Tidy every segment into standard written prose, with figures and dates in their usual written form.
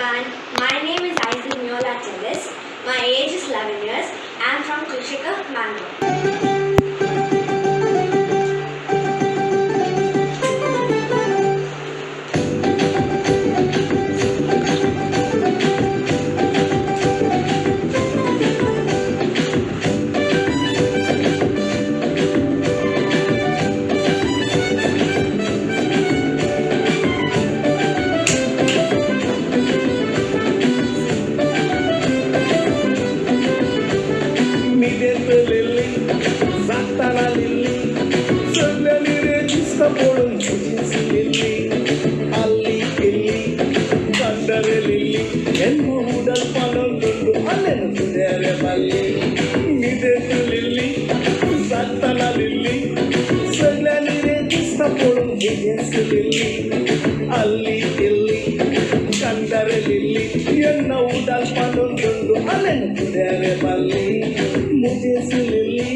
everyone. My name is Meyola Tellis. My age is 11 years. I am from Kushika, Bangalore. ಅಲ್ಲಿ ಇಲ್ಲಿ ಕಂಡರಲಿಲ್ಲಿ ಎನ್ನ ಉಡಲ್ ಪನೊಂದು ಅಲೆನು ಕುಡಿಯರೆ ಬಲ್ಲಿ ಮುಗಿಸಲಿಲ್ಲಿ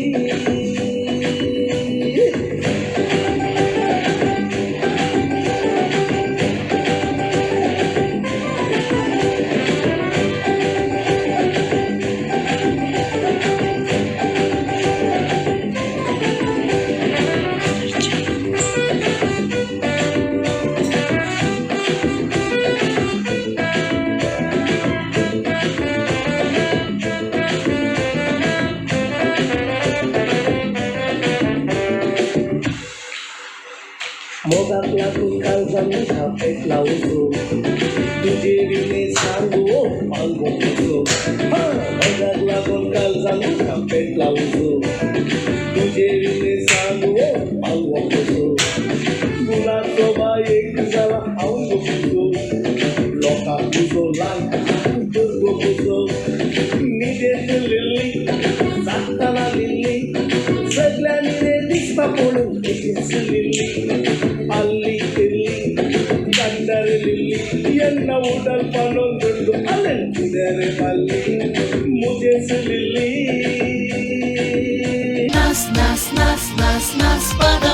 मोगातला काल जाऊन थापेत लावतो तुझे विणे सांगू मागू मोगातला काल जाऊन थापेत लावतो तुझे विणे सांगू मागू तुला सोबा एक झाला आवडतो लोका तुझो लाल तुझो निदेत लिल्ली जाताना लिल्ली सगळ्यांनी रे दिसता पडून लिल्ली ಅಲ್ಲಿ ಇಲ್ಲಿ ಕಂಡರಲಿಲ್ಲಿ ಎನ್ನ ಉಡಲ್ ಪನೊಂದು ಅಲೆಂತಿದರೆ ಬಲ್ಲಿ ಮುಗಿಸಲಿಲ್ಲಿ nas nas nas nas nas para